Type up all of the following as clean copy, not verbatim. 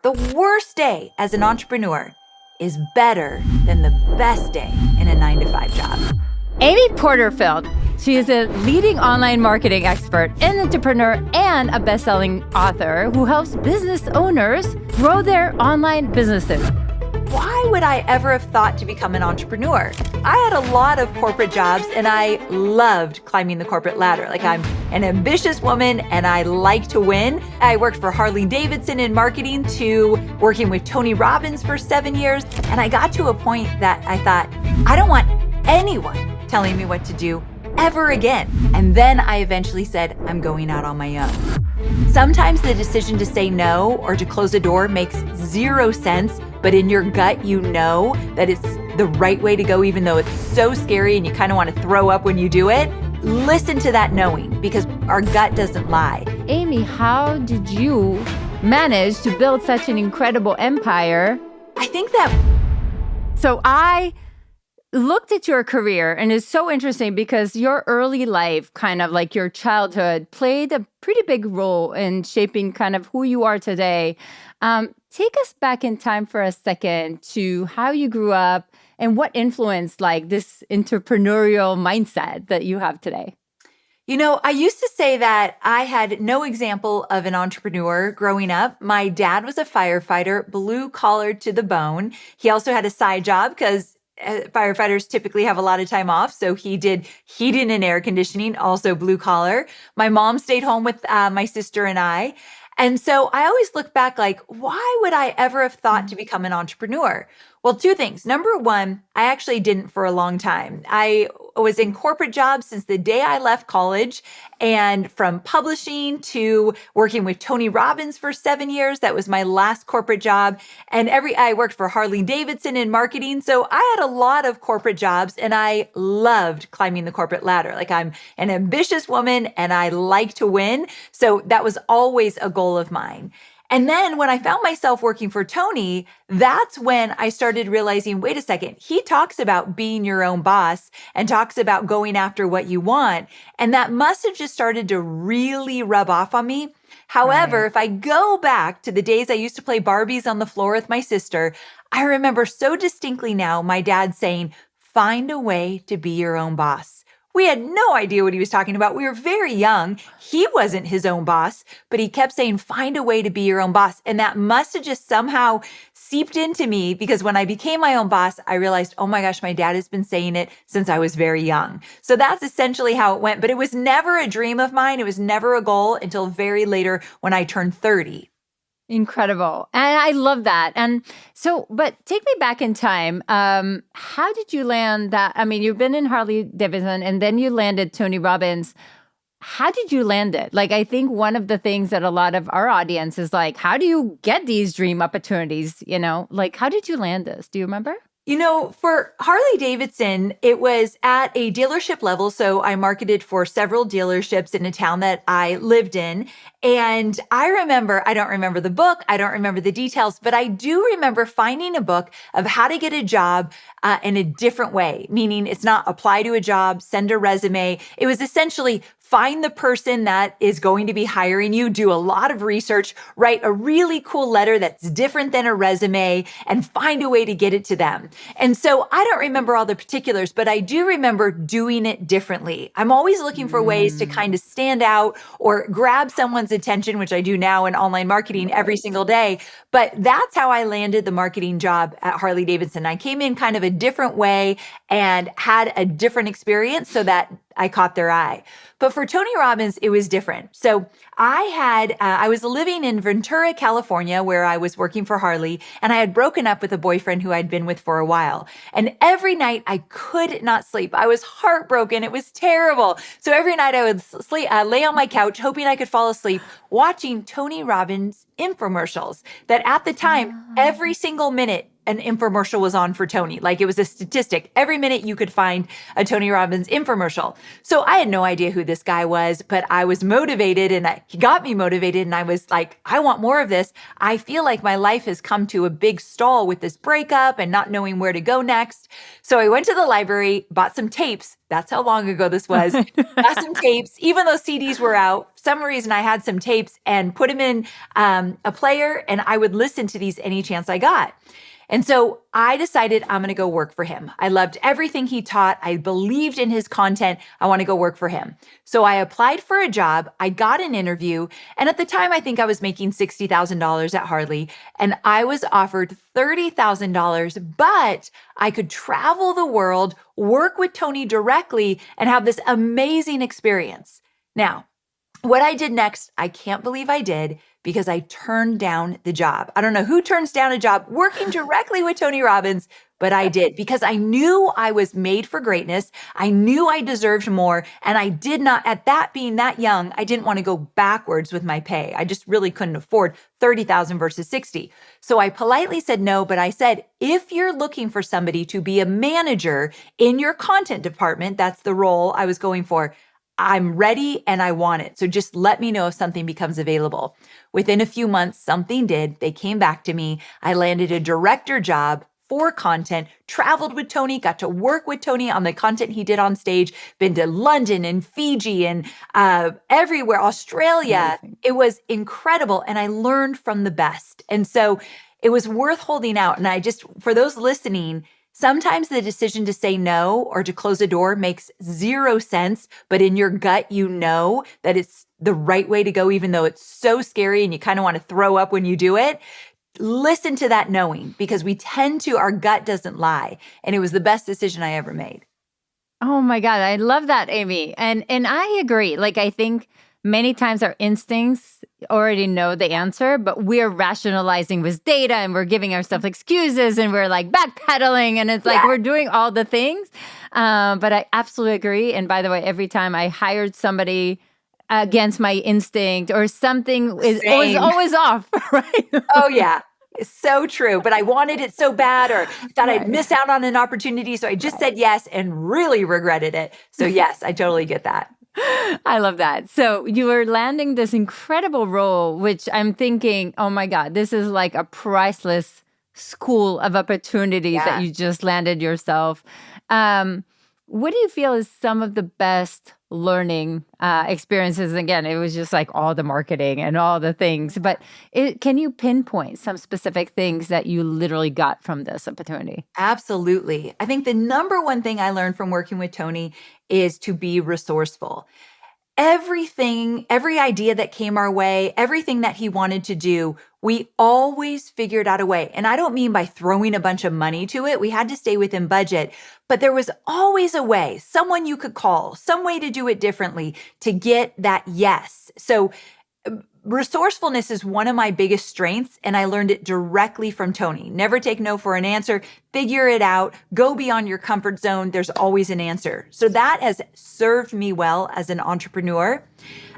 The worst day as an entrepreneur is better than the best day in a 9-to-5 job. Amy Porterfield. She is a leading online marketing expert, an entrepreneur, and a best-selling author who helps business owners grow their online businesses. Why would I ever have thought to become an entrepreneur? I had a lot of corporate jobs and I loved climbing the corporate ladder. Like, I'm an ambitious woman and I like to win. I worked for Harley Davidson in marketing to working with Tony Robbins for 7 years. And I got to a point that I thought, I don't want anyone telling me what to do ever again. And then I eventually said, I'm going out on my own. Sometimes the decision to say no or to close a door makes zero sense, but in your gut, you know that it's the right way to go, even though it's so scary and you kind of want to throw up when you do it. Listen to that knowing, because our gut doesn't lie. Amy, how did you manage to build such an incredible empire? I think that... So I looked at your career, and it's so interesting because your early life, kind of like your childhood, played a pretty big role in shaping kind of who you are today. Take us back in time for a second to how you grew up and what influenced like this entrepreneurial mindset that you have today. You know, I used to say that I had no example of an entrepreneur growing up. My dad was a firefighter, blue collar to the bone. He also had a side job because firefighters typically have a lot of time off. So he did heating and air conditioning, also blue collar. My mom stayed home with my sister and I. And so I always look back like, why would I ever have thought to become an entrepreneur? Well, two things. Number one, I actually didn't for a long time. I was in corporate jobs since the day I left college, and from publishing to working with Tony Robbins for 7 years. That was my last corporate job. And I worked for Harley Davidson in marketing. So I had a lot of corporate jobs and I loved climbing the corporate ladder. Like, I'm an ambitious woman and I like to win. So that was always a goal of mine. And then when I found myself working for Tony, that's when I started realizing, wait a second, he talks about being your own boss and talks about going after what you want. And that must have just started to really rub off on me. However, If I go back to the days I used to play Barbies on the floor with my sister, I remember so distinctly now my dad saying, find a way to be your own boss. We had no idea what he was talking about. We were very young. He wasn't his own boss, but he kept saying, find a way to be your own boss. And that must have just somehow seeped into me, because when I became my own boss, I realized, oh my gosh, my dad has been saying it since I was very young. So that's essentially how it went. But it was never a dream of mine. It was never a goal until very later when I turned 30. Incredible. And I love that. And so, but take me back in time. How did you land that? I mean, you've been in Harley Davidson and then you landed Tony Robbins. How did you land it? Like, I think one of the things that a lot of our audience is like, how do you get these dream opportunities? You know, like, how did you land this? Do you remember? You know, for Harley Davidson, it was at a dealership level. So I marketed for several dealerships in a town that I lived in. And I don't remember the book, I don't remember the details, but I do remember finding a book of how to get a job in a different way, meaning it's not apply to a job, send a resume. It was essentially find the person that is going to be hiring you, do a lot of research, write a really cool letter that's different than a resume, and find a way to get it to them. And so I don't remember all the particulars, but I do remember doing it differently. I'm always looking for ways to kind of stand out or grab someone's attention, which I do now in online marketing every single day. But that's how I landed the marketing job at Harley Davidson. I came in kind of a different way and had a different experience so that I caught their eye. But for Tony Robbins, it was different. So I was living in Ventura, California, where I was working for Harley, and I had broken up with a boyfriend who I'd been with for a while. And every night I could not sleep. I was heartbroken. It was terrible. So every night I would lay on my couch, hoping I could fall asleep, watching Tony Robbins infomercials that at the time, every single minute, an infomercial was on for Tony. Like, it was a statistic. Every minute you could find a Tony Robbins infomercial. So I had no idea who this guy was, but I was motivated and he got me motivated. And I was like, I want more of this. I feel like my life has come to a big stall with this breakup and not knowing where to go next. So I went to the library, bought some tapes. That's how long ago this was. Got some tapes, even though CDs were out. some reason, I had some tapes and put them in a player, and I would listen to these any chance I got. And so I decided I'm going to go work for him. I loved everything he taught. I believed in his content. I want to go work for him. So I applied for a job. I got an interview. And at the time, I think I was making $60,000 at Harley. And I was offered $30,000, but I could travel the world, work with Tony directly, and have this amazing experience. Now, what I did next, I can't believe I did, because I turned down the job. I don't know who turns down a job working directly with Tony Robbins, but I did, because I knew I was made for greatness. I knew I deserved more. And I did not, at that being that young, I didn't want to go backwards with my pay. I just really couldn't afford 30,000 versus 60. So I politely said no, but I said, if you're looking for somebody to be a manager in your content department, that's the role I was going for, I'm ready and I want it. So just let me know if something becomes available. Within a few months, something did. They came back to me. I landed a director job for content, traveled with Tony, got to work with Tony on the content he did on stage, been to London and Fiji and everywhere, Australia. Amazing. It was incredible. And I learned from the best. And so it was worth holding out. And I just, for those listening, sometimes the decision to say no or to close a door makes zero sense, but in your gut, you know that it's the right way to go, even though it's so scary and you kind of want to throw up when you do it. Listen to that knowing, because we tend to, our gut doesn't lie. And it was the best decision I ever made. Oh my God, I love that, Amy. And I agree. Like, I think many times our instincts already know the answer, but we're rationalizing with data and we're giving ourselves excuses and we're like backpedaling, and it's like we're doing all the things. But I absolutely agree. And by the way, every time I hired somebody against my instinct or something was always off, right? Oh yeah. It's so true. But I wanted it so bad, or thought I'd miss out on an opportunity. So I just said yes and really regretted it. So yes, I totally get that. I love that. So you were landing this incredible role, which I'm thinking, oh my God, this is like a priceless school of opportunity that you just landed yourself. What do you feel is some of the best learning experiences? Again, it was just like all the marketing and all the things, but can you pinpoint some specific things that you literally got from this opportunity? Absolutely. I think the number one thing I learned from working with Tony is to be resourceful. Everything, every idea that came our way, everything that he wanted to do, we always figured out a way. And I don't mean by throwing a bunch of money to it. We had to stay within budget, but there was always a way, someone you could call, some way to do it differently to get that yes. So resourcefulness is one of my biggest strengths, and I learned it directly from Tony. Never take no for an answer. Figure it out. Go beyond your comfort zone. There's always an answer. So that has served me well as an entrepreneur.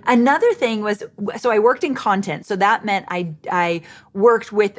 Another thing was, so I worked in content. So that meant I worked with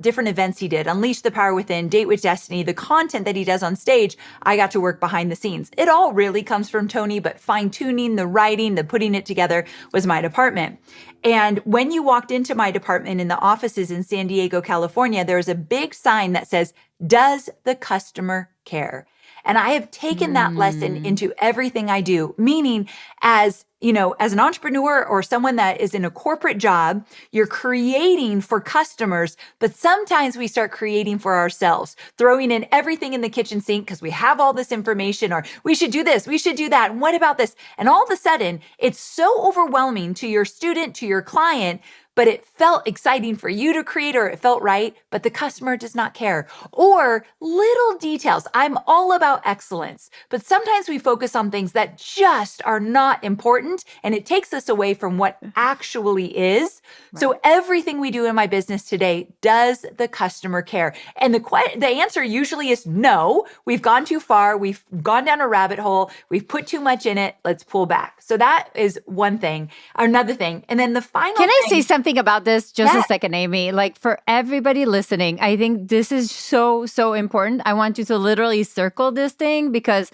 different events he did, Unleash the Power Within, Date with Destiny, the content that he does on stage. I got to work behind the scenes. It all really comes from Tony, but fine tuning, the writing, the putting it together was my department. And when you walked into my department in the offices in San Diego, California, there's a big sign that says, "Does the customer care?" And I have taken that lesson into everything I do, meaning as an entrepreneur or someone that is in a corporate job, you're creating for customers, but sometimes we start creating for ourselves, throwing in everything in the kitchen sink because we have all this information, or we should do this, we should do that, and what about this? And all of a sudden, it's so overwhelming to your student, to your client, but it felt exciting for you to create, or it felt right, but the customer does not care. Or little details. I'm all about excellence, but sometimes we focus on things that just are not important, and it takes us away from what actually is. Right. So everything we do in my business today, does the customer care? And the answer usually is no. We've gone too far. We've gone down a rabbit hole. We've put too much in it. Let's pull back. So that is one thing. Another thing. And then the final Can I thing, say something about this just a second, Amy? Like, for everybody listening, I think this is so, so important. I want you to literally circle this thing, because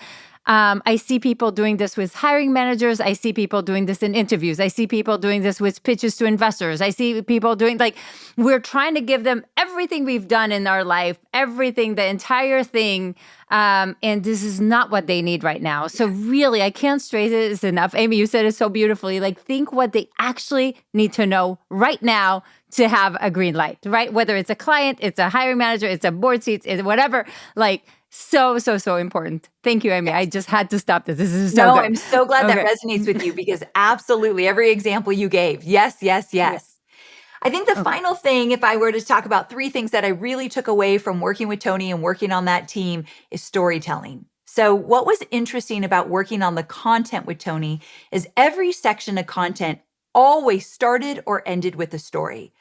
I see people doing this with hiring managers. I see people doing this in interviews. I see people doing this with pitches to investors. I see people doing, like, we're trying to give them everything everything we've done in our life, everything, the entire thing. And this is not what they need right now. So really, I can't stress this enough. Amy, you said it so beautifully. Like, think what they actually need to know right now to have a green light, right? Whether it's a client, it's a hiring manager, it's a board seat, it's whatever. Like, so important. Thank you, Amy. I just had to stop this. This is so No, good. I'm so glad that Okay. resonates with you because absolutely every example you gave. Yes, yes, Yeah. yes. I think the Okay. final thing, if I were to talk about three things that I really took away from working with Tony and working on that team, is storytelling. So, what was interesting about working on the content with Tony is every section of content always started or ended with a story.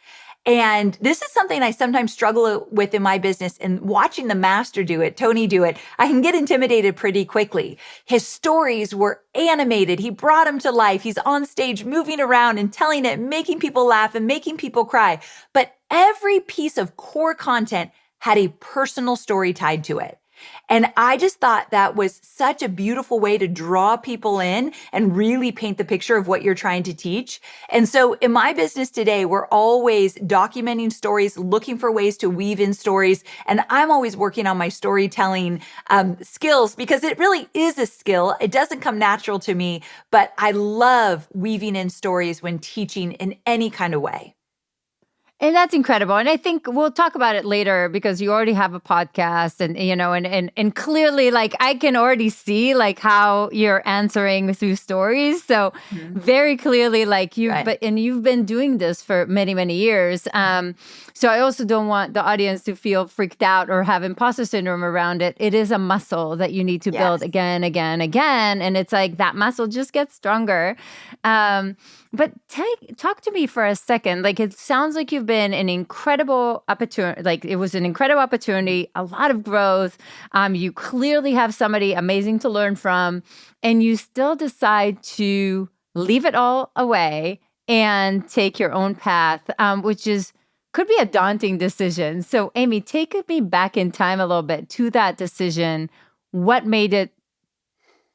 And this is something I sometimes struggle with in my business, and watching the master do it, Tony do it, I can get intimidated pretty quickly. His stories were animated. He brought them to life. He's on stage moving around and telling it, making people laugh and making people cry. But every piece of core content had a personal story tied to it. And I just thought that was such a beautiful way to draw people in and really paint the picture of what you're trying to teach. And so in my business today, we're always documenting stories, looking for ways to weave in stories. And I'm always working on my storytelling skills because it really is a skill. It doesn't come natural to me, but I love weaving in stories when teaching in any kind of way. And that's incredible. And I think we'll talk about it later because you already have a podcast and, and clearly, like, I can already see like how you're answering through stories. So very clearly, like you've been doing this for many, many years. So I also don't want the audience to feel freaked out or have imposter syndrome around it. It is a muscle that you need to build again. And it's like that muscle just gets stronger. But talk to me for a second. Like, it sounds like you've been an incredible opportunity. Like, it was an incredible opportunity, a lot of growth. You clearly have somebody amazing to learn from, and you still decide to leave it all away and take your own path, which could be a daunting decision. So, Amy, take me back in time a little bit to that decision. What made it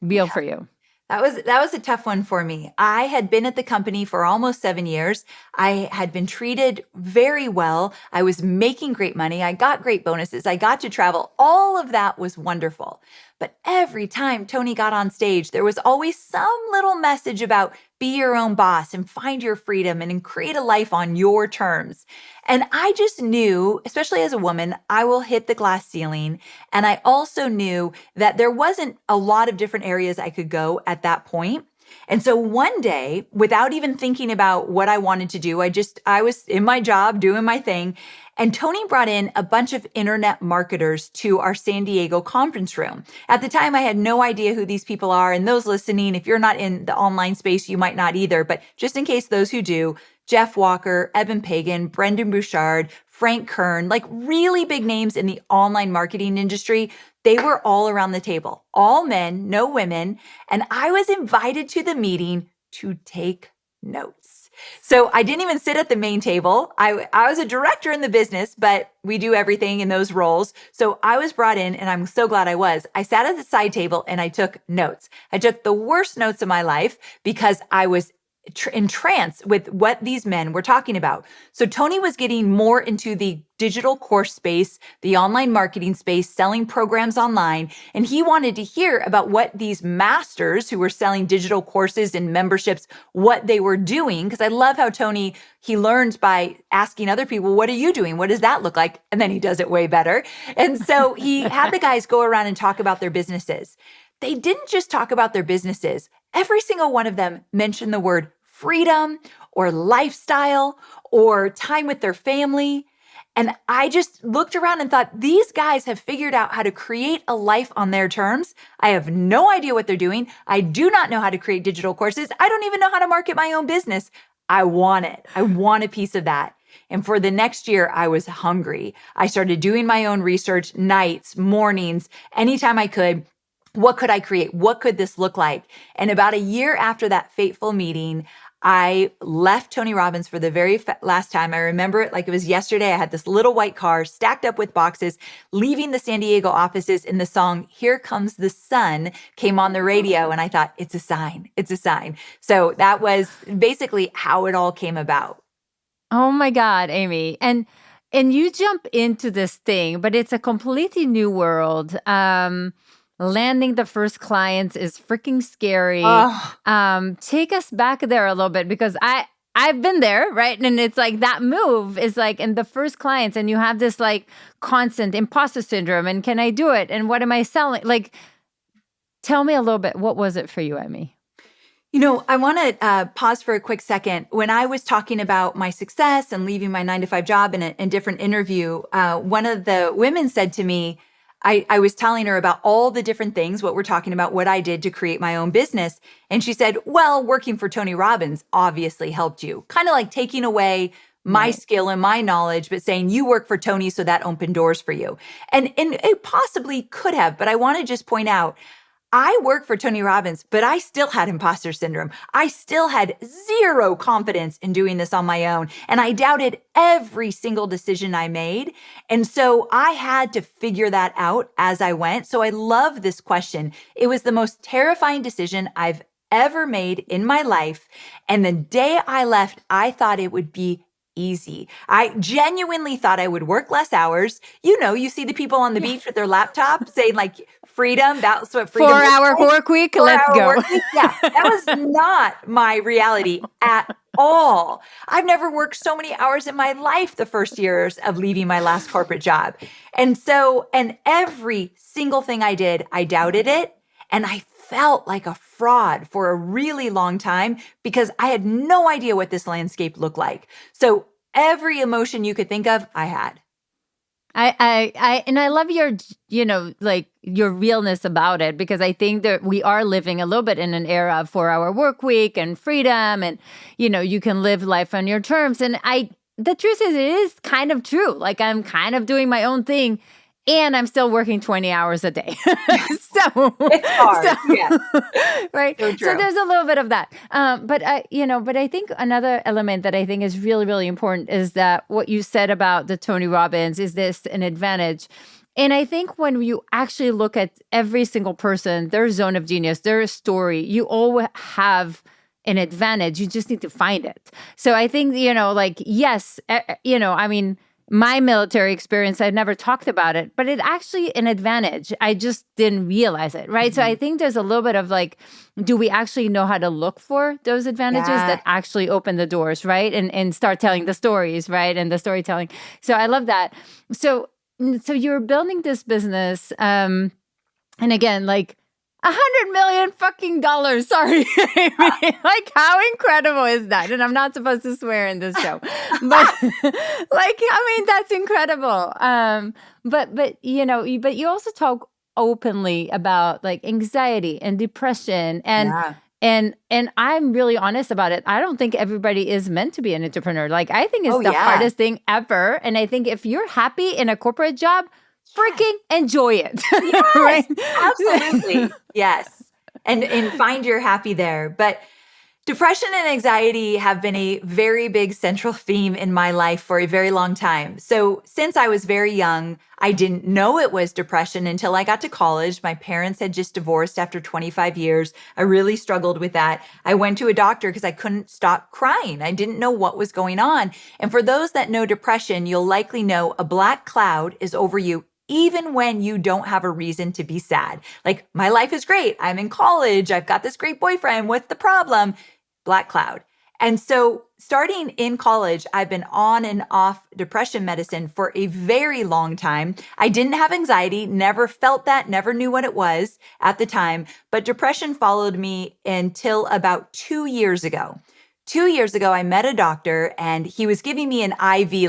real for you? That was a tough one for me. I had been at the company for almost 7 years. I had been treated very well. I was making great money. I got great bonuses. I got to travel. All of that was wonderful. But every time Tony got on stage, there was always some little message about be your own boss and find your freedom and create a life on your terms. And I just knew, especially as a woman, I will hit the glass ceiling. And I also knew that there wasn't a lot of different areas I could go at that point. And so one day, without even thinking about what I wanted to do, I was in my job doing my thing. And Tony brought in a bunch of internet marketers to our San Diego conference room. At the time, I had no idea who these people are. And those listening, if you're not in the online space, you might not either. But just in case those who do, Jeff Walker, Evan Pagan, Brendan Bouchard, Frank Kern, like really big names in the online marketing industry. They were all around the table, all men, no women. And I was invited to the meeting to take notes. So I didn't even sit at the main table. I was a director in the business, but we do everything in those roles. So I was brought in, and I'm so glad I was. I sat at the side table and I took notes. I took the worst notes of my life because I was entranced with what these men were talking about. So Tony was getting more into the digital course space, the online marketing space, selling programs online. And he wanted to hear about what these masters who were selling digital courses and memberships, what they were doing. Because I love how Tony, he learns by asking other people, what are you doing? What does that look like? And then he does it way better. And so he had the guys go around and talk about their businesses. They didn't just talk about their businesses. Every single one of them mentioned the word freedom or lifestyle or time with their family. And I just looked around and thought, these guys have figured out how to create a life on their terms. I have no idea what they're doing. I do not know how to create digital courses. I don't even know how to market my own business. I want it. I want a piece of that. And for the next year, I was hungry. I started doing my own research, nights, mornings, anytime I could. What could I create? What could this look like? And about a year after that fateful meeting, I left Tony Robbins for the very last time. I remember it like it was yesterday. I had this little white car stacked up with boxes, leaving the San Diego offices, and the song Here Comes the Sun came on the radio. And I thought, it's a sign. It's a sign. So that was basically how it all came about. Oh my God, Amy. And and you jump into this thing, but it's a completely new world. Landing the first clients is freaking scary. Oh, Take us back there a little bit because I've been there, right? And it's like that move is like in the first clients, and you have this like constant imposter syndrome. And can I do it? And what am I selling? Like, tell me a little bit. What was it for you, Amy? I want to pause for a quick second. When I was talking about my success and leaving my 9 to 5 job in a different interview, one of the women said to me, I was telling her about all the different things, what we're talking about, what I did to create my own business. And she said, well, working for Tony Robbins obviously helped you, kind of like taking away my Right. skill and my knowledge, but saying you work for Tony, so that opened doors for you. And it possibly could have, but I want to just point out, I work for Tony Robbins, but I still had imposter syndrome. I still had zero confidence in doing this on my own. And I doubted every single decision I made. And so I had to figure that out as I went. So I love this question. It was the most terrifying decision I've ever made in my life. And the day I left, I thought it would be easy. I genuinely thought I would work less hours. You see the people on the beach with their laptop saying like freedom. That's what freedom looks 4 hour like. work week. 4 Let's hour go. work week. Yeah, that was not my reality at all. I've never worked so many hours in my life the first years of leaving my last corporate job. And every single thing I did, I doubted it. And I felt like a fraud for a really long time because I had no idea what this landscape looked like. So every emotion you could think of, I had. And I love your, like your realness about it, because I think that we are living a little bit in an era of 4 hour work week and freedom, and, you can live life on your terms. And the truth is, it is kind of true. Like I'm kind of doing my own thing, and I'm still working 20 hours a day. It's hard. Yeah. Right. So So true. there's a little bit of that. But I think another element that I think is really, really important is that what you said about the Tony Robbins, is this an advantage? And I think when you actually look at every single person, their zone of genius, their story, you all have an advantage. You just need to find it. So I think, yes, I mean, my military experience, I'd never talked about it, but it actually an advantage. I just didn't realize it, right? So I think there's a little bit of like, do we actually know how to look for those advantages Yeah. that actually open the doors, right? And start telling the stories, right? And the storytelling. So I love that. So you're building this business, and again, like $100 million Sorry. Like, how incredible is that? And I'm not supposed to swear in this show, but that's incredible. But you also talk openly about like anxiety and depression, Yeah. and I'm really honest about it. I don't think everybody is meant to be an entrepreneur. Like, I think it's Oh, the yeah. hardest thing ever. And I think if you're happy in a corporate job, freaking enjoy it. Yes, Right? absolutely. Yes. And find your happy there. But depression and anxiety have been a very big central theme in my life for a very long time. So since I was very young, I didn't know it was depression until I got to college. My parents had just divorced after 25 years. I really struggled with that. I went to a doctor because I couldn't stop crying. I didn't know what was going on. And for those that know depression, you'll likely know a black cloud is over you even when you don't have a reason to be sad. Like, my life is great. I'm in college. I've got this great boyfriend. What's the problem? Black cloud. And so starting in college, I've been on and off depression medicine for a very long time. I didn't have anxiety, never felt that, never knew what it was at the time, but depression followed me until about 2 years ago. 2 years ago, I met a doctor and he was giving me an IV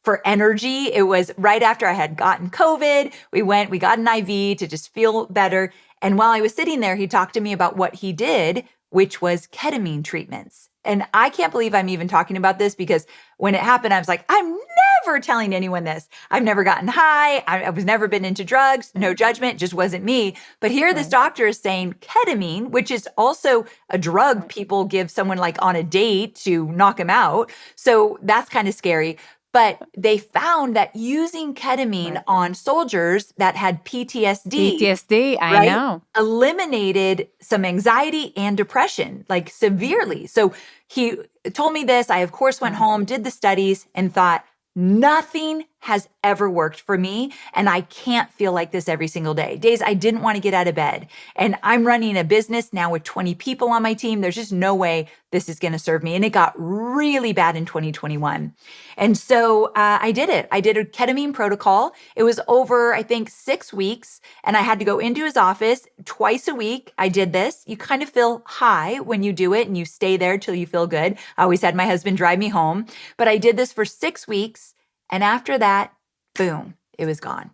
for energy. It was right after I had gotten COVID. We got an IV to just feel better. And while I was sitting there, he talked to me about what he did, which was ketamine treatments. And I can't believe I'm even talking about this because when it happened, I was like, I'm never telling anyone this. I've never gotten high. I was never been into drugs, no judgment, just wasn't me. But here this doctor is saying ketamine, which is also a drug people give someone like on a date to knock them out. So that's kind of scary. But they found that using ketamine on soldiers that had PTSD, I right, know. eliminated some anxiety and depression, like severely. So he told me this. I, of course, went home, did the studies, and thought, Nothing has ever worked for me, and I can't feel like this every single day. Days I didn't want to get out of bed, and I'm running a business now with 20 people on my team. There's just no way this is going to serve me. And it got really bad in 2021. And so I did it. I did a ketamine protocol. It was over, I think, 6 weeks, and I had to go into his office twice a week. I did this. You kind of feel high when you do it, and you stay there till you feel good. I always had my husband drive me home, but I did this for 6 weeks. And after that, boom, it was gone.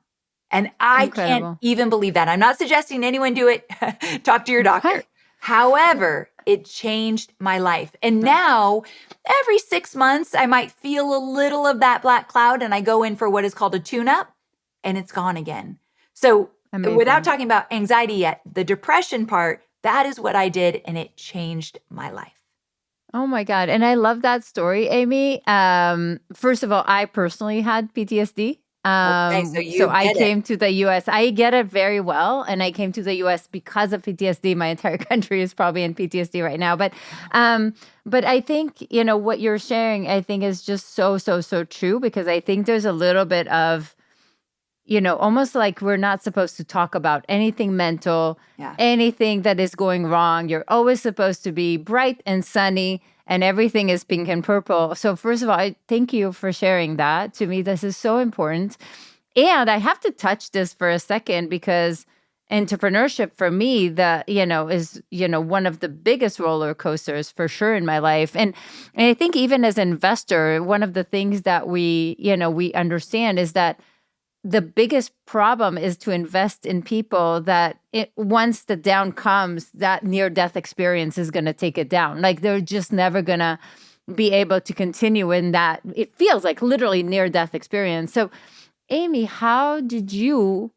And I can't Incredible. even believe that. I'm not suggesting anyone do it. Talk to your doctor. However, it changed my life. And now, every 6 months, I might feel a little of that black cloud, and I go in for what is called a tune-up, and it's gone again. So without Amazing. talking about anxiety yet, the depression part, that is what I did, and it changed my life. Oh my God. And I love that story, Amy. First of all, I personally had PTSD. Okay, so So you I get it. came to the US. I get it very well. And I came to the US because of PTSD. My entire country is probably in PTSD right now. But I think, what you're sharing, I think is just so, so, so true, because I think there's a little bit of, almost like we're not supposed to talk about anything mental, Yeah. anything that is going wrong. You're always supposed to be bright and sunny, and everything is pink and purple. So first of all, I thank you for sharing that. To me, this is so important. And I have to touch this for a second, because entrepreneurship for me, is, one of the biggest roller coasters for sure in my life. And I think even as an investor, one of the things that we understand is that the biggest problem is to invest in people that once the down comes, that near-death experience is going to take it down. Like, they're just never going to be able to continue in that. It feels like literally near-death experience. So, Amy, how did you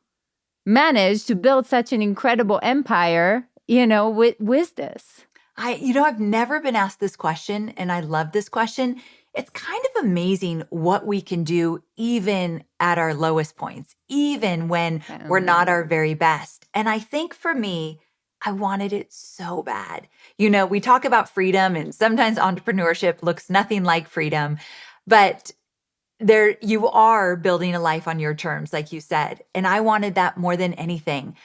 manage to build such an incredible empire, with this? I've never been asked this question, and I love this question. It's kind of amazing what we can do even at our lowest points, even when we're not our very best. And I think for me, I wanted it so bad. We talk about freedom, and sometimes entrepreneurship looks nothing like freedom, but there you are building a life on your terms, like you said. And I wanted that more than anything.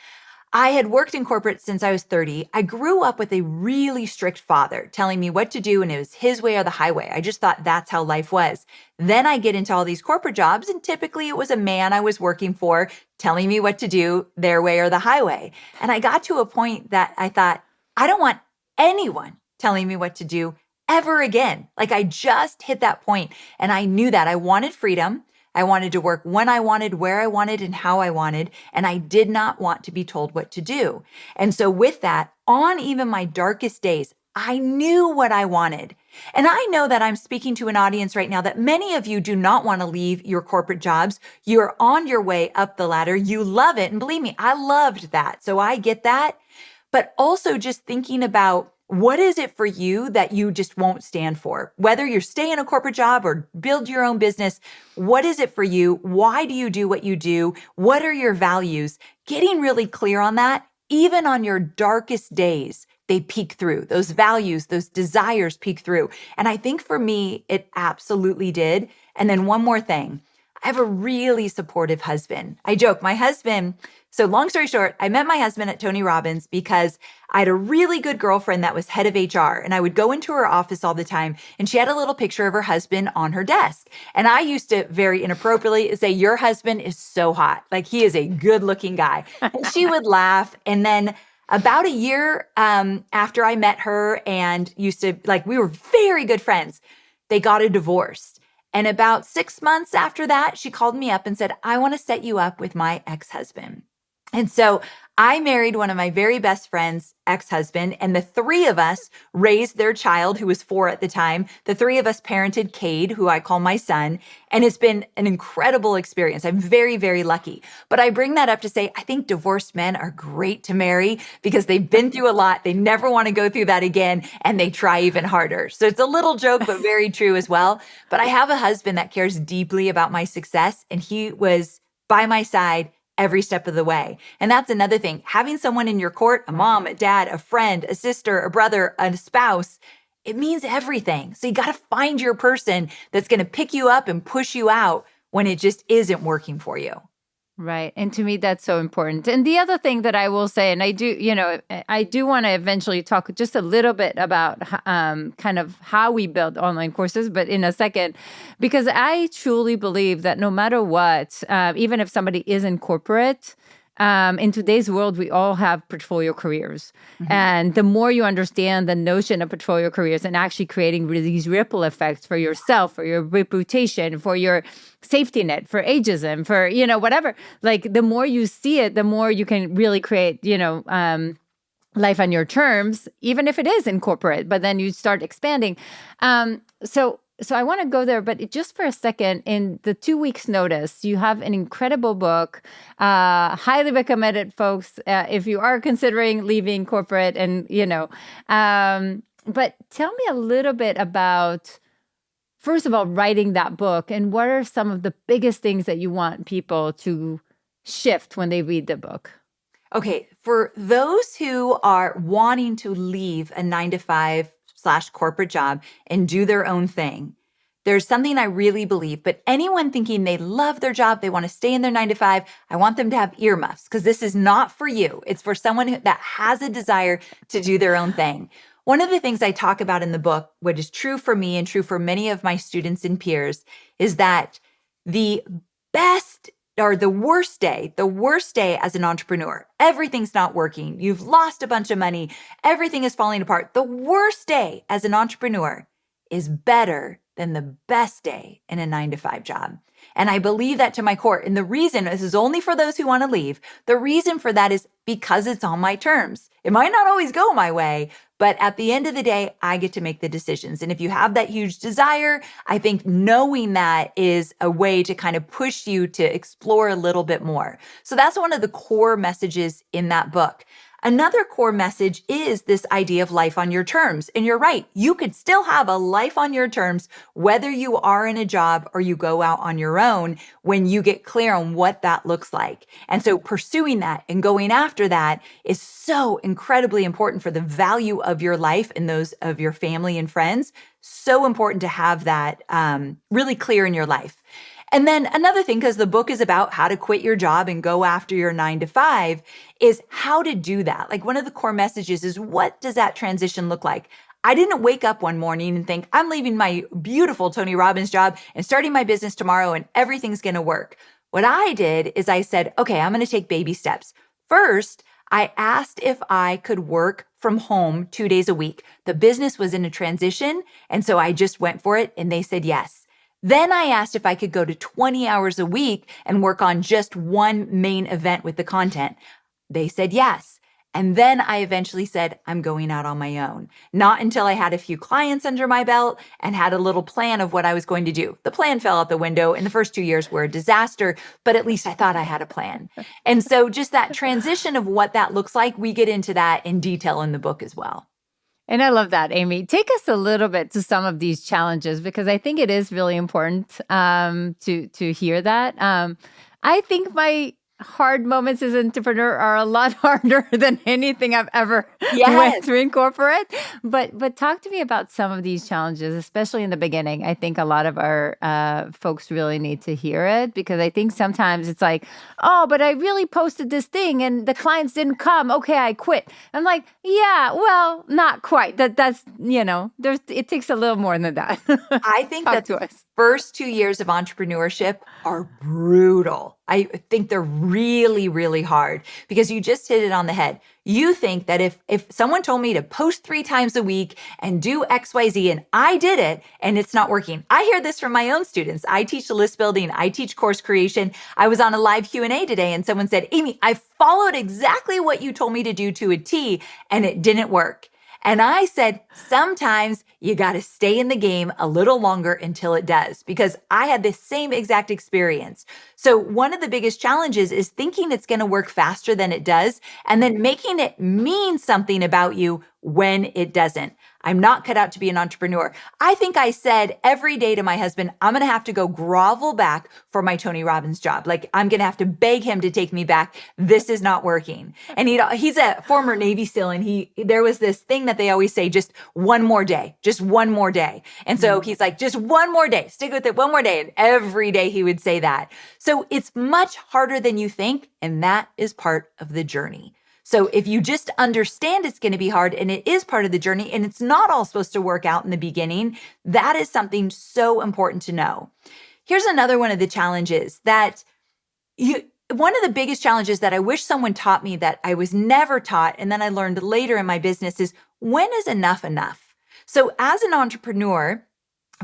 I had worked in corporate since I was 30. I grew up with a really strict father telling me what to do, and it was his way or the highway. I just thought that's how life was. Then I get into all these corporate jobs, and typically it was a man I was working for telling me what to do, their way or the highway. And I got to a point that I thought, I don't want anyone telling me what to do ever again. Like, I just hit that point, and I knew that I wanted freedom. I wanted to work when I wanted, where I wanted, and how I wanted, and I did not want to be told what to do. And so with that, on even my darkest days, I knew what I wanted. And I know that I'm speaking to an audience right now that many of you do not want to leave your corporate jobs. You're on your way up the ladder. You love it. And believe me, I loved that. So I get that. But also just thinking about, what is it for you that you just won't stand for? Whether you're staying in a corporate job or build your own business, what is it for you? Why do you do what you do? What are your values? Getting really clear on that, even on your darkest days, they peek through. Those values, those desires peek through. And I think for me, it absolutely did. And then one more thing. I have a really supportive husband. I joke, my husband, so long story short, I met my husband at Tony Robbins because I had a really good girlfriend that was head of HR, and I would go into her office all the time, and she had a little picture of her husband on her desk. And I used to very inappropriately say, your husband is so hot. Like, he is a good looking guy. And she would laugh. And then about a year after I met her and we were very good friends, they got a divorce. And about 6 months after that, she called me up and said, I want to set you up with my ex-husband. And so I married one of my very best friends' ex-husband, and the three of us raised their child, who was 4 at the time. The three of us parented Cade, who I call my son, and it's been an incredible experience. I'm very, very lucky. But I bring that up to say, I think divorced men are great to marry because they've been through a lot. They never want to go through that again, and they try even harder. So it's a little joke, but very true as well. But I have a husband that cares deeply about my success, and he was by my side every step of the way. And that's another thing. Having someone in your court, a mom, a dad, a friend, a sister, a brother, a spouse, it means everything. So you got to find your person that's going to pick you up and push you out when it just isn't working for you. Right. And to me, that's so important. And the other thing that I will say, and I do, I do want to eventually talk just a little bit about kind of how we build online courses, but in a second, because I truly believe that no matter what, even if somebody is in corporate, in today's world, we all have portfolio careers. Mm-hmm. And the more you understand the notion of portfolio careers and actually creating these ripple effects for yourself, for your reputation, for your safety net, for ageism, for, whatever, like the more you see it, the more you can really create, life on your terms, even if it is in corporate, but then you start expanding. So I want to go there, but just for a second, in the 2 weeks notice, you have an incredible book, highly recommended, folks, if you are considering leaving corporate and, but tell me a little bit about, first of all, writing that book and what are some of the biggest things that you want people to shift when they read the book? Okay, for those who are wanting to leave a 9-to-5 / corporate job and do their own thing, there's something I really believe, but anyone thinking they love their job, they want to stay in their 9-to-5, I want them to have earmuffs because this is not for you. It's for someone that has a desire to do their own thing. One of the things I talk about in the book, what is true for me and true for many of my students and peers, is that the best or the worst day as an entrepreneur, everything's not working. You've lost a bunch of money. Everything is falling apart. The worst day as an entrepreneur is better than the best day in a 9-to-5 job. And I believe that to my core. And the reason, this is only for those who want to leave, the reason for that is because it's on my terms. It might not always go my way, but at the end of the day, I get to make the decisions. And if you have that huge desire, I think knowing that is a way to kind of push you to explore a little bit more. So that's one of the core messages in that book. Another core message is this idea of life on your terms. And you're right, you could still have a life on your terms, whether you are in a job or you go out on your own when you get clear on what that looks like. And so pursuing that and going after that is so incredibly important for the value of your life and those of your family and friends. So important to have that really clear in your life. And then another thing, because the book is about how to quit your job and go after your 9-to-5, is how to do that. Like one of the core messages is, what does that transition look like? I didn't wake up one morning and think, I'm leaving my beautiful Tony Robbins job and starting my business tomorrow and everything's going to work. What I did is I said, okay, I'm going to take baby steps. First, I asked if I could work from home 2 days a week. The business was in a transition, and so I just went for it, and they said yes. Then I asked if I could go to 20 hours a week and work on just one main event with the content. They said yes. And then I eventually said, I'm going out on my own. Not until I had a few clients under my belt and had a little plan of what I was going to do. The plan fell out the window, and the first 2 years were a disaster, but at least I thought I had a plan. And so just that transition of what that looks like, we get into that in detail in the book as well. And I love that, Amy. Take us a little bit to some of these challenges, because I think it is really important to hear that. I think my hard moments as an entrepreneur are a lot harder than anything I've ever went through in corporate. But talk to me about some of these challenges, especially in the beginning. I think a lot of our folks really need to hear it, because I think sometimes it's like, oh, but I really posted this thing and the clients didn't come. Okay, I quit. I'm like, yeah, well, not quite. That's it takes a little more than that. I think that the first 2 years of entrepreneurship are brutal. I think they're really, really hard, because you just hit it on the head. You think that if someone told me to post 3 times a week and do XYZ and I did it and it's not working. I hear this from my own students. I teach list building. I teach course creation. I was on a live Q&A today and someone said, Amy, I followed exactly what you told me to do to a T and it didn't work. And I said, sometimes you got to stay in the game a little longer until it does, because I had the same exact experience. So one of the biggest challenges is thinking it's going to work faster than it does, and then making it mean something about you when it doesn't. I'm not cut out to be an entrepreneur. I think I said every day to my husband, I'm going to have to go grovel back for my Tony Robbins job. Like, I'm going to have to beg him to take me back. This is not working. And he's a former Navy SEAL, and there was this thing that they always say, just one more day, just one more day. And so he's like, just one more day, stick with it one more day. And every day he would say that. So it's much harder than you think. And that is part of the journey. So if you just understand it's going to be hard and it is part of the journey and it's not all supposed to work out in the beginning, that is something so important to know. Here's another one of the challenges one of the biggest challenges that I wish someone taught me that I was never taught, and then I learned later in my business, is when is enough enough? So as an entrepreneur,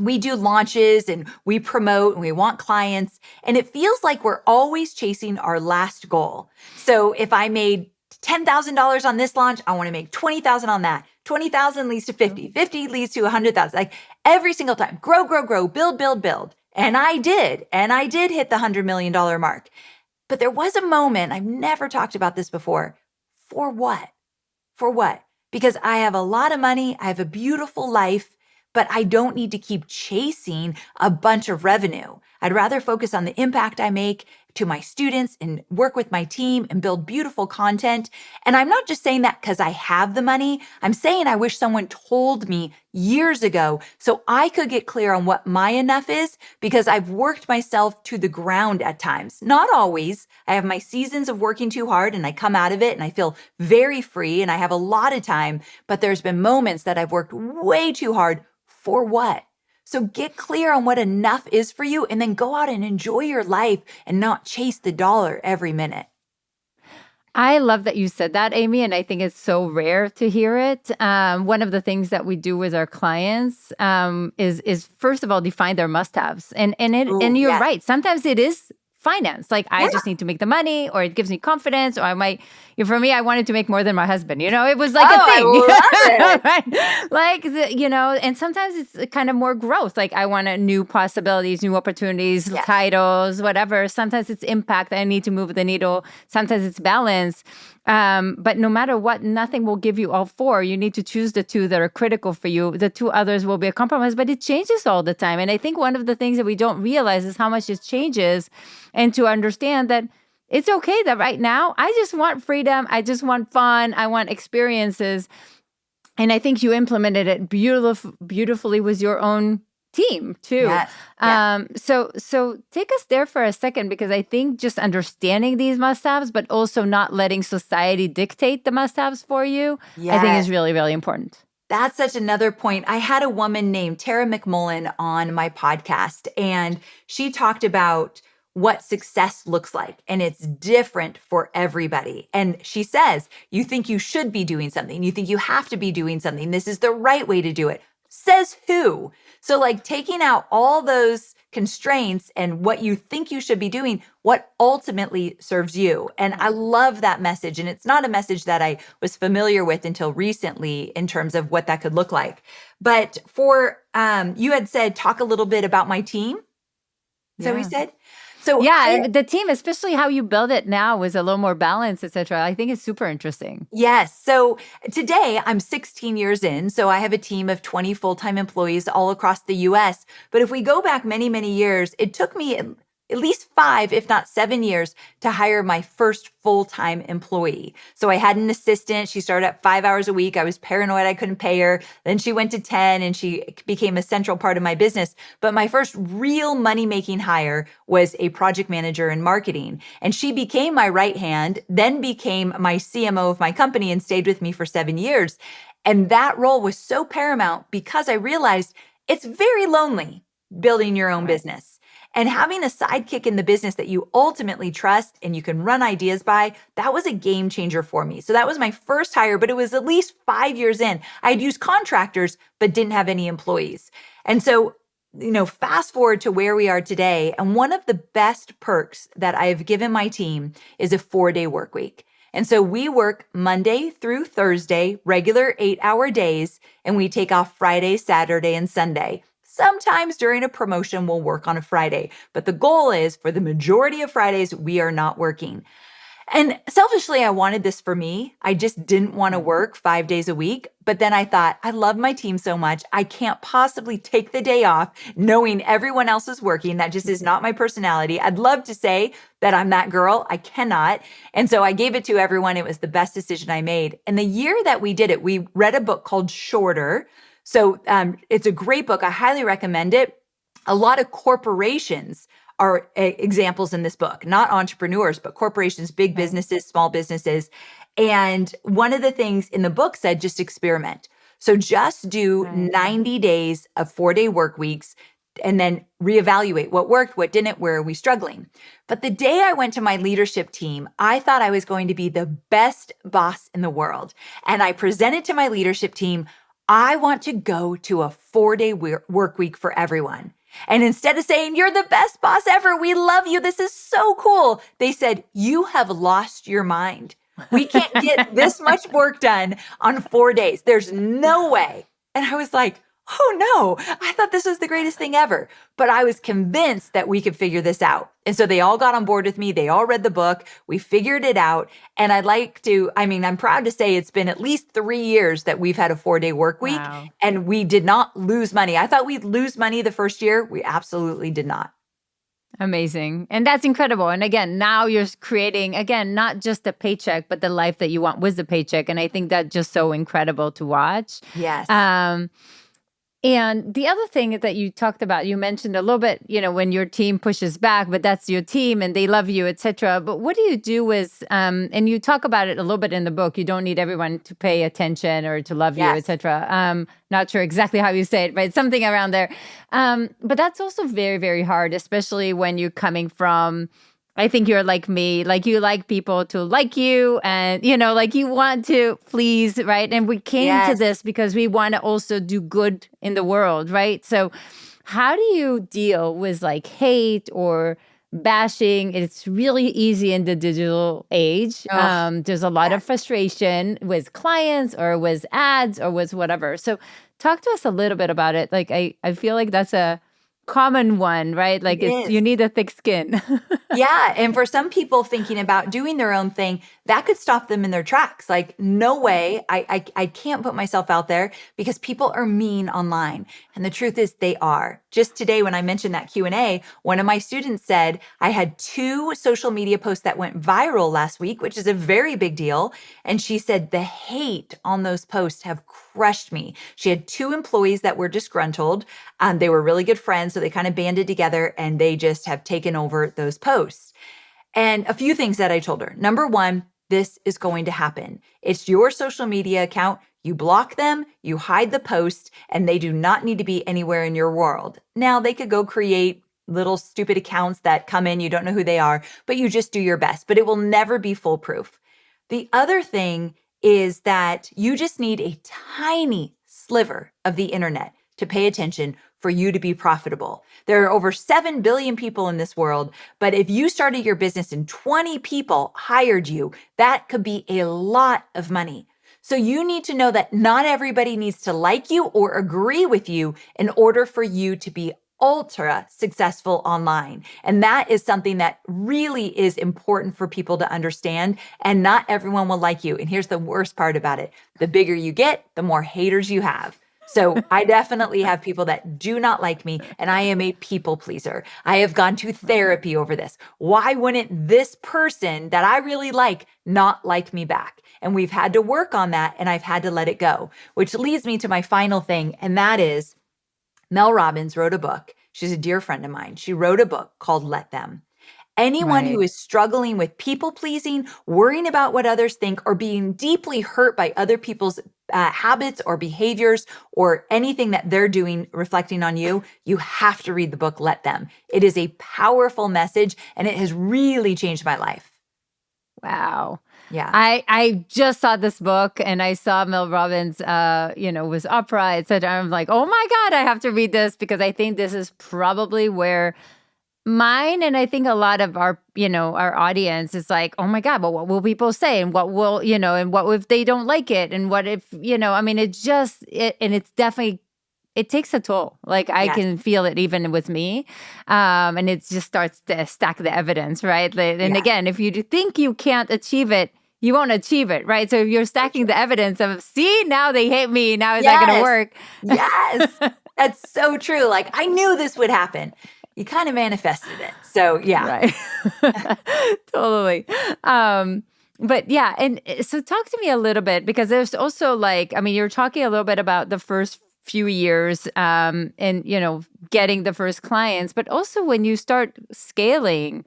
we do launches and we promote and we want clients, and it feels like we're always chasing our last goal. So if I made $10,000 on this launch, I want to make 20,000 on that. 20,000 leads to 50, 50 leads to 100,000. Like every single time, grow, build. And I did hit the $100 million mark. But there was a moment, I've never talked about this before. For what? For what? Because I have a lot of money, I have a beautiful life, but I don't need to keep chasing a bunch of revenue. I'd rather focus on the impact I make to my students and work with my team and build beautiful content. And I'm not just saying that because I have the money. I'm saying I wish someone told me years ago so I could get clear on what my enough is, because I've worked myself to the ground at times. Not always. I have my seasons of working too hard and I come out of it and I feel very free and I have a lot of time, but there's been moments that I've worked way too hard. For what? So get clear on what enough is for you and then go out and enjoy your life and not chase the dollar every minute. I love that you said that, Amy, and I think it's so rare to hear it. One of the things that we do with our clients is first of all define their must-haves, and you're right. Sometimes it is finance. Like I just need to make the money, or it gives me confidence, or I might. For me, I wanted to make more than my husband. It was like a thing. I love it. Right? Like and sometimes it's kind of more growth. Like I want new possibilities, new opportunities, titles, whatever. Sometimes it's impact. I need to move the needle. Sometimes it's balance. But no matter what, nothing will give you all four. You need to choose the two that are critical for you. The two others will be a compromise, but it changes all the time. And I think one of the things that we don't realize is how much it changes, and to understand that it's okay that right now I just want freedom. I just want fun. I want experiences. And I think you implemented it beautifully with your own team too. Yes. Yeah. So take us there for a second, because I think just understanding these must-haves, but also not letting society dictate the must-haves for you, I think is really, really important. That's such another point. I had a woman named Tara McMullen on my podcast, and she talked about what success looks like. And it's different for everybody. And she says, you think you should be doing something. You think you have to be doing something. This is the right way to do it. Says who? So like taking out all those constraints and what you think you should be doing, what ultimately serves you. And I love that message. And it's not a message that I was familiar with until recently in terms of what that could look like. But you had said, talk a little bit about my team. Is that what you said? So the team, especially how you build it now with a little more balance, et cetera, I think it's super interesting. Yes. So today I'm 16 years in. So I have a team of 20 full-time employees all across the US. But if we go back many, many years, it took me at least 5, if not 7 years to hire my first full-time employee. So I had an assistant. She started at 5 hours a week. I was paranoid I couldn't pay her. Then she went to 10 and she became a central part of my business. But my first real money-making hire was a project manager in marketing. And she became my right hand, then became my CMO of my company and stayed with me for 7 years. And that role was so paramount because I realized it's very lonely building your own business. And having a sidekick in the business that you ultimately trust and you can run ideas by, that was a game changer for me. So that was my first hire, but it was at least 5 years in. I'd used contractors, but didn't have any employees. And so, fast forward to where we are today. And one of the best perks that I've given my team is a 4-day work week. And so we work Monday through Thursday, regular 8-hour days, and we take off Friday, Saturday, and Sunday. Sometimes during a promotion, we'll work on a Friday, but the goal is for the majority of Fridays, we are not working. And selfishly, I wanted this for me. I just didn't want to work 5 days a week, But then I thought, I love my team so much. I can't possibly take the day off knowing everyone else is working. That just is not my personality. I'd love to say that I'm that girl. I cannot. And so I gave it to everyone. It was the best decision I made. And the year that we did it, we read a book called Shorter. So it's a great book. I highly recommend it. A lot of corporations are examples in this book, not entrepreneurs, but corporations, big businesses, small businesses. And one of the things in the book said, just experiment. So just do 90 days of 4-day work weeks and then reevaluate what worked, what didn't, where are we struggling. But the day I went to my leadership team, I thought I was going to be the best boss in the world. And I presented to my leadership team, I want to go to a 4-day work week for everyone. And instead of saying, you're the best boss ever, we love you, this is so cool, they said, you have lost your mind. We can't get this much work done on 4 days. There's no way. And I was like, oh no, I thought this was the greatest thing ever. But I was convinced that we could figure this out. And so they all got on board with me. They all read the book. We figured it out. And I'm proud to say it's been at least 3 years that we've had a 4-day work week. Wow. And we did not lose money. I thought we'd lose money the first year. We absolutely did not. Amazing. And that's incredible. And again, now you're creating, again, not just a paycheck, but the life that you want with the paycheck. And I think that's just so incredible to watch. Yes. And the other thing that you talked about, you mentioned a little bit, when your team pushes back, but that's your team and they love you, et cetera. But what do you do with, and you talk about it a little bit in the book, you don't need everyone to pay attention or to love you, et cetera. Not sure exactly how you say it, but something around there. But that's also very, very hard, especially when you're coming from, I think you're like me, like you like people to like you and, like you want to please, right? And we came to this because we want to also do good in the world, right? So how do you deal with like hate or bashing? It's really easy in the digital age. There's a lot of frustration with clients or with ads or with whatever. So talk to us a little bit about it. Like, I feel like that's a common one, right? Like you need a thick skin. Yeah. And for some people thinking about doing their own thing, that could stop them in their tracks. Like, no way, I can't put myself out there because people are mean online. And the truth is they are. Just today, when I mentioned that Q&A, one of my students said, I had 2 social media posts that went viral last week, which is a very big deal. And she said, the hate on those posts have crushed me. She had 2 employees that were disgruntled. They were really good friends. So they kind of banded together and they just have taken over those posts. And a few things that I told her. Number 1, this is going to happen. It's your social media account. You block them, you hide the post, and they do not need to be anywhere in your world. Now, they could go create little stupid accounts that come in, you don't know who they are, but you just do your best, but it will never be foolproof. The other thing is that you just need a tiny sliver of the internet to pay attention for you to be profitable. There are over 7 billion people in this world, but if you started your business and 20 people hired you, that could be a lot of money. So you need to know that not everybody needs to like you or agree with you in order for you to be ultra successful online. And that is something that really is important for people to understand. And not everyone will like you. And here's the worst part about it. The bigger you get, the more haters you have. So I definitely have people that do not like me, and I am a people pleaser. I have gone to therapy over this. Why wouldn't this person that I really not like me back? And we've had to work on that, and I've had to let it go, which leads me to my final thing, and that is Mel Robbins wrote a book. She's a dear friend of mine. She wrote a book called Let Them. Anyone who is struggling with people pleasing, worrying about what others think, or being deeply hurt by other people's habits or behaviors or anything that they're doing reflecting on you, you have to read the book, Let Them. It is a powerful message and it has really changed my life. Wow. Yeah. I just saw this book and I saw Mel Robbins, was Oprah, etc. I'm like, oh my God, I have to read this because I think this is probably where mine and I think a lot of our audience is like, oh my God, but what will people say? And what will, and what if they don't like it? And what if, and it's definitely, it takes a toll. Like I can feel it even with me. And it just starts to stack the evidence, right? And again, if you think you can't achieve it, you won't achieve it, right? So you're stacking the evidence of, see, now they hate me. Now is that going to Yes. work? Yes. That's so true. Like, I knew this would happen. You kind of manifested it. So yeah. Right. Totally. But yeah, and so talk to me a little bit, because there's also like, I mean, you're talking a little bit about the first few years and, getting the first clients, but also when you start scaling,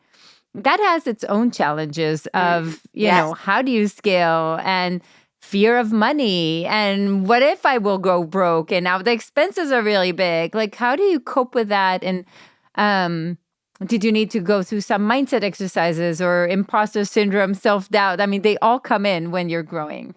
that has its own challenges of, Yes. how do you scale, and fear of money, and what if I will go broke, and now the expenses are really big. Like, how do you cope with that? And did you need to go through some mindset exercises or imposter syndrome, self-doubt? I mean, they all come in when you're growing.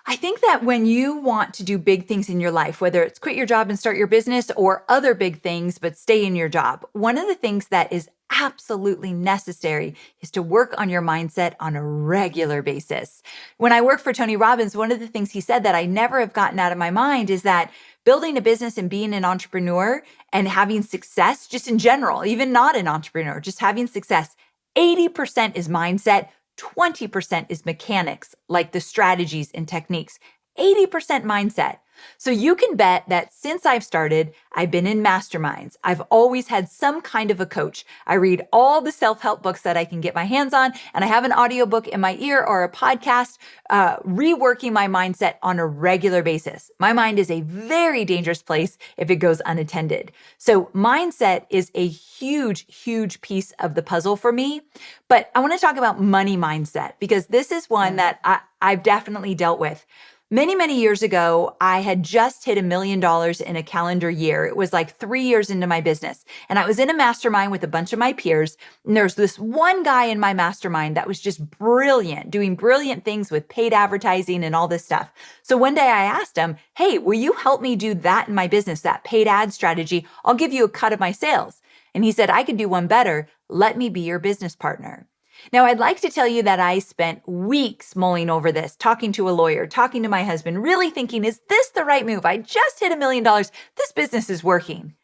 I think that when you want to do big things in your life, whether it's quit your job and start your business or other big things, but stay in your job, one of the things that is absolutely necessary is to work on your mindset on a regular basis. When I worked for Tony Robbins, one of the things he said that I never have gotten out of my mind is that building a business and being an entrepreneur and having success, just in general, even not an entrepreneur, just having success, 80% is mindset, 20% is mechanics, like the strategies and techniques, 80% mindset. So you can bet that since I've started, I've been in masterminds. I've always had some kind of a coach. I read all the self-help books that I can get my hands on, and I have an audiobook in my ear or a podcast, reworking my mindset on a regular basis. My mind is a very dangerous place if it goes unattended. So mindset is a huge, huge piece of the puzzle for me. But I want to talk about money mindset, because this is one that I've definitely dealt with. Many, many years ago, I had just hit $1 million in a calendar year. It was like 3 years into my business. And I was in a mastermind with a bunch of my peers. And there's this one guy in my mastermind that was just brilliant, doing brilliant things with paid advertising and all this stuff. So one day I asked him, hey, will you help me do that in my business, that paid ad strategy? I'll give you a cut of my sales. And he said, I could do one better. Let me be your business partner. Now, I'd like to tell you that I spent weeks mulling over this, talking to a lawyer, talking to my husband, really thinking, is this the right move? I just hit $1 million. This business is working.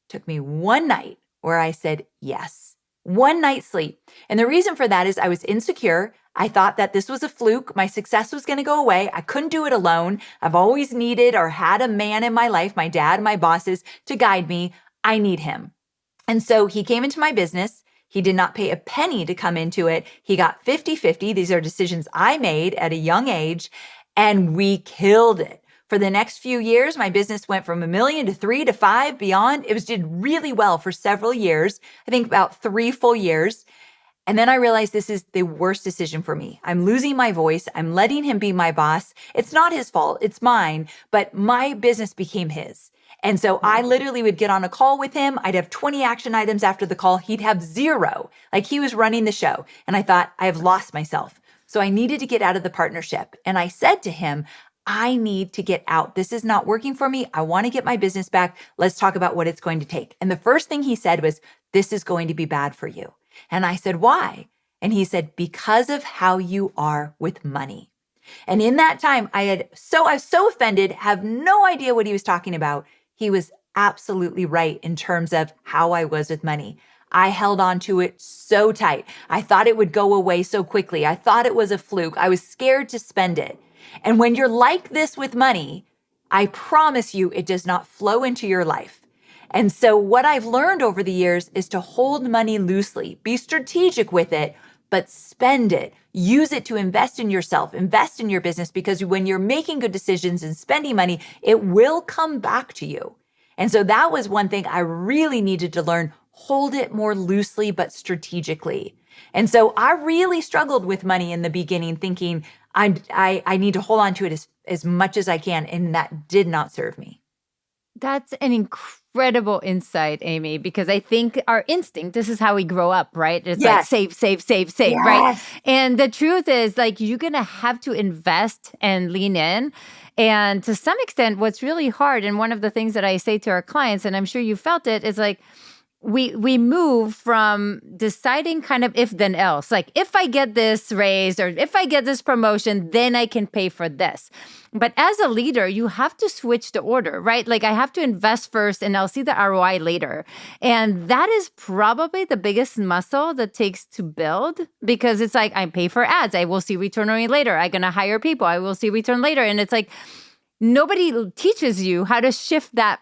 Took me one night where I said yes. One night's sleep. And the reason for that is I was insecure. I thought that this was a fluke. My success was going to go away. I couldn't do it alone. I've always needed or had a man in my life, my dad, my bosses, to guide me. I need him. And so he came into my business. He did not pay a penny to come into it. He got 50-50. These are decisions I made at a young age, and we killed it. For the next few years, my business went from $1 million to 3 to 5 beyond. It did really well for several years. I think about 3 full years. And then I realized this is the worst decision for me. I'm losing my voice. I'm letting him be my boss. It's not his fault. It's mine. But my business became his. And so I literally would get on a call with him. I'd have 20 action items after the call. He'd have 0. Like he was running the show. And I thought, I have lost myself. So I needed to get out of the partnership. And I said to him, I need to get out. This is not working for me. I want to get my business back. Let's talk about what it's going to take. And the first thing he said was, this is going to be bad for you. And I said, why? And he said, because of how you are with money. And in that time, I was so offended, have no idea what he was talking about. He was absolutely right in terms of how I was with money. I held on to it so tight. I thought it would go away so quickly. I thought it was a fluke. I was scared to spend it. And when you're like this with money, I promise you it does not flow into your life. And so what I've learned over the years is to hold money loosely, be strategic with it, but spend it. Use it to invest in yourself, invest in your business, because when you're making good decisions and spending money, it will come back to you. And so that was one thing I really needed to learn. Hold it more loosely, but strategically. And so I really struggled with money in the beginning, thinking I need to hold on to it as much as I can. And that did not serve me. That's an incredible insight, Amy, because I think our instinct, this is how we grow up, right? It's like save, save, save, save, Yes. right? And the truth is, like, you're going to have to invest and lean in. And to some extent, what's really hard, and one of the things that I say to our clients, and I'm sure you felt it, is like, we move from deciding kind of if then else, like if I get this raise or if I get this promotion, then I can pay for this. But as a leader, you have to switch the order, right? Like I have to invest first and I'll see the ROI later. And that is probably the biggest muscle that takes to build, because it's like I pay for ads, I will see return only later. I'm going to hire people, I will see return later. And it's like nobody teaches you how to shift that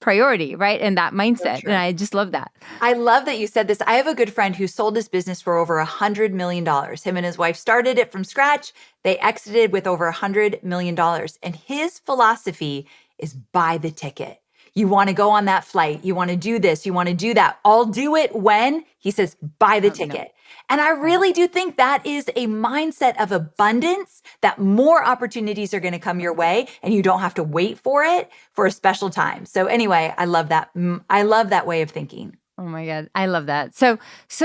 priority, right? And that mindset. And I just love that. I love that you said this. I have a good friend who sold his business for over $100 million. Him and his wife started it from scratch. They exited with over $100 million. And his philosophy is buy the ticket. You want to go on that flight. You want to do this. You want to do that. I'll do it when, he says, buy the ticket. No. And I really do think that is a mindset of abundance, that more opportunities are going to come your way and you don't have to wait for it for a special time. So anyway, I love that. I love that way of thinking. Oh my God. I love that. So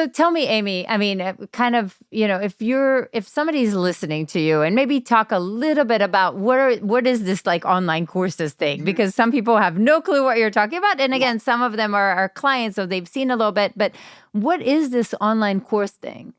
tell me, Amy, I mean, kind of, if somebody's listening to you, and maybe talk a little bit about what is this like online courses thing? Because some people have no clue what you're talking about. And again, some of them are our clients, so they've seen a little bit, but what is this online course thing?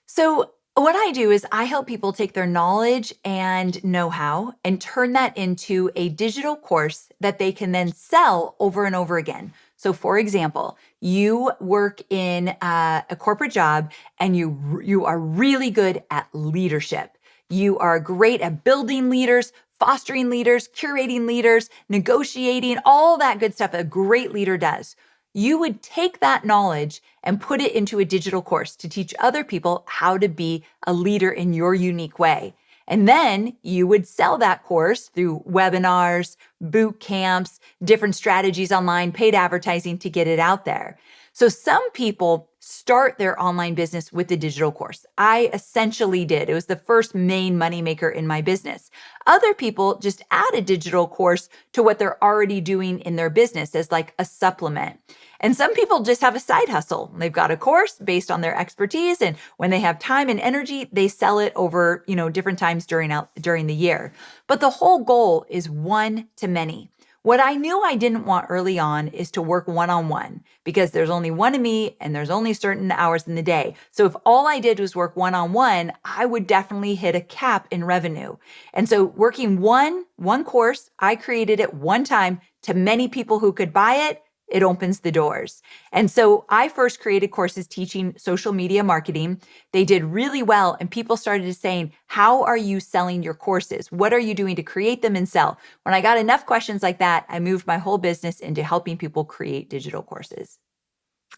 So what I do is I help people take their knowledge and know-how and turn that into a digital course that they can then sell over and over again. So for example, you work in a corporate job and you are really good at leadership. You are great at building leaders, fostering leaders, curating leaders, negotiating, all that good stuff a great leader does. You would take that knowledge and put it into a digital course to teach other people how to be a leader in your unique way. And then you would sell that course through webinars, boot camps, different strategies online, paid advertising to get it out there. So some people start their online business with a digital course. I essentially did. It was the first main moneymaker in my business. Other people just add a digital course to what they're already doing in their business as like a supplement. And some people just have a side hustle. They've got a course based on their expertise, and when they have time and energy, they sell it over, different times during the year. But the whole goal is one to many. What I knew I didn't want early on is to work one-on-one, because there's only one of me and there's only certain hours in the day. So if all I did was work one-on-one, I would definitely hit a cap in revenue. And so working one course, I created it one time to many people who could buy it. It opens the doors. And so I first created courses teaching social media marketing. They did really well. And people started saying, how are you selling your courses? What are you doing to create them and sell? When I got enough questions like that, I moved my whole business into helping people create digital courses.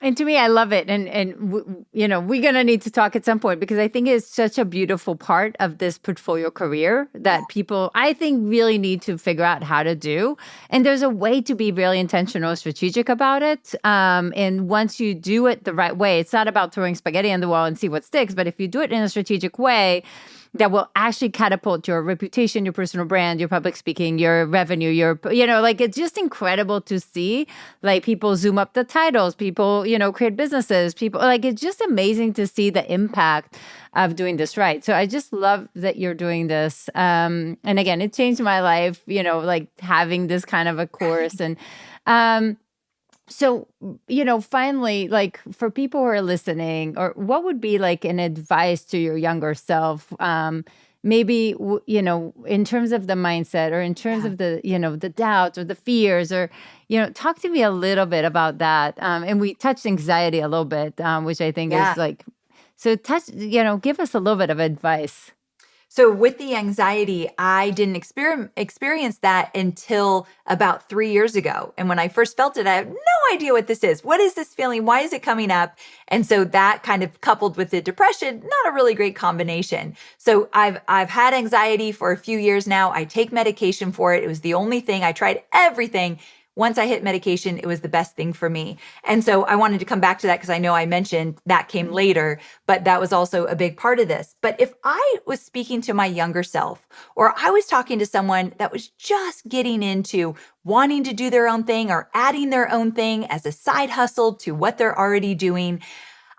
And to me, I love it. And we're going to need to talk at some point, because I think it's such a beautiful part of this portfolio career that people, I think, really need to figure out how to do. And there's a way to be really intentional, strategic about it. And once you do it the right way, it's not about throwing spaghetti on the wall and see what sticks. But if you do it in a strategic way, that will actually catapult your reputation, your personal brand, your public speaking, your revenue, it's just incredible to see, like, people zoom up the titles, people, create businesses, people, like, it's just amazing to see the impact of doing this right. So I just love that you're doing this. And again, it changed my life, like having this kind of a course. And, so, finally, like, for people who are listening, or what would be like an advice to your younger self, maybe, in terms of the mindset, or in terms of the, the doubts or the fears, or, talk to me a little bit about that. And we touched anxiety a little bit, which I think is like, so give us a little bit of advice. So with the anxiety, I didn't experience that until about 3 years ago. And when I first felt it, I had no idea what this is. What is this feeling? Why is it coming up? And so that kind of coupled with the depression, not a really great combination. So I've had anxiety for a few years now. I take medication for it. It was the only thing. I tried everything. Once I hit medication, it was the best thing for me. And so I wanted to come back to that, because I know I mentioned that came later, but that was also a big part of this. But if I was speaking to my younger self, or I was talking to someone that was just getting into wanting to do their own thing or adding their own thing as a side hustle to what they're already doing,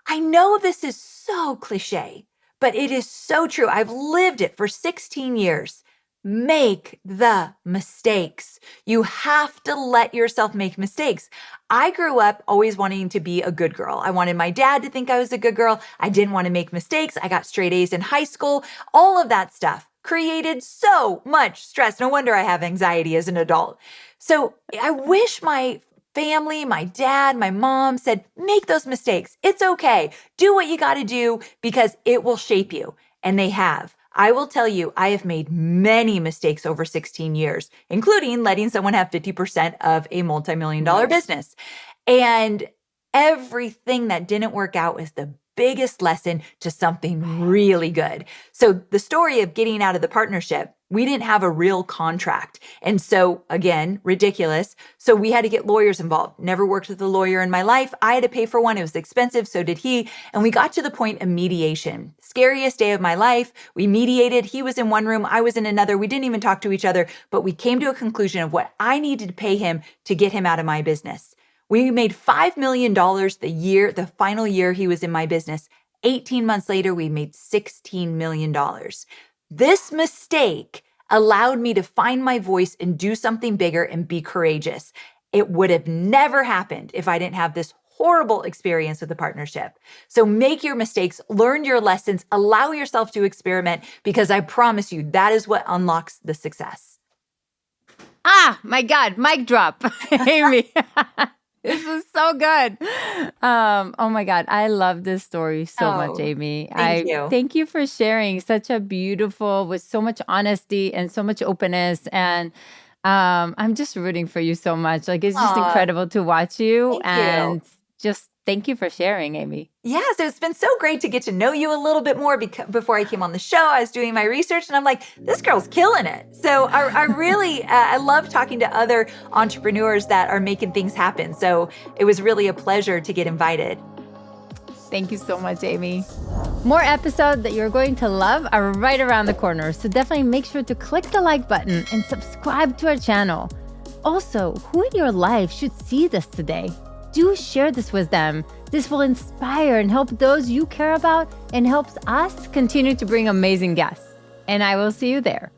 I know this is so cliche, but it is so true. I've lived it for 16 years. make the mistakes. You have to let yourself make mistakes. I grew up always wanting to be a good girl. I wanted my dad to think I was a good girl. I didn't want to make mistakes. I got straight A's in high school. All of that stuff created so much stress. No wonder I have anxiety as an adult. So I wish my family, my dad, my mom said, make those mistakes. It's okay. Do what you got to do because it will shape you. And they have. I will tell you, I have made many mistakes over 16 years, including letting someone have 50% of a multimillion-dollar business. And everything that didn't work out was the biggest lesson to something really good. So the story of getting out of the partnership, we didn't have a real contract. And so again, ridiculous. So we had to get lawyers involved. Never worked with a lawyer in my life. I had to pay for one. It was expensive. So did he. And we got to the point of mediation. Scariest day of my life. We mediated. He was in one room. I was in another. We didn't even talk to each other, but we came to a conclusion of what I needed to pay him to get him out of my business. We made $5 million the final year he was in my business. 18 months later, we made $16 million. This mistake allowed me to find my voice and do something bigger and be courageous. It would have never happened if I didn't have this horrible experience with the partnership. So make your mistakes, learn your lessons, allow yourself to experiment, because I promise you that is what unlocks the success. Ah, my God, mic drop, Amy. This is so good. Oh my God, I love this story so much, Amy. Thank you. Thank you for sharing such a beautiful, with so much honesty and so much openness. And I'm just rooting for you so much. Like, it's just incredible to watch you. Thank you. Just thank you for sharing, Amy. Yeah, so it's been so great to get to know you a little bit more before I came on the show. I was doing my research and I'm like, this girl's killing it. So I really, I love talking to other entrepreneurs that are making things happen. So it was really a pleasure to get invited. Thank you so much, Amy. More episodes that you're going to love are right around the corner. So definitely make sure to click the like button and subscribe to our channel. Also, who in your life should see this today? Do share this with them. This will inspire and help those you care about and helps us continue to bring amazing guests. And I will see you there.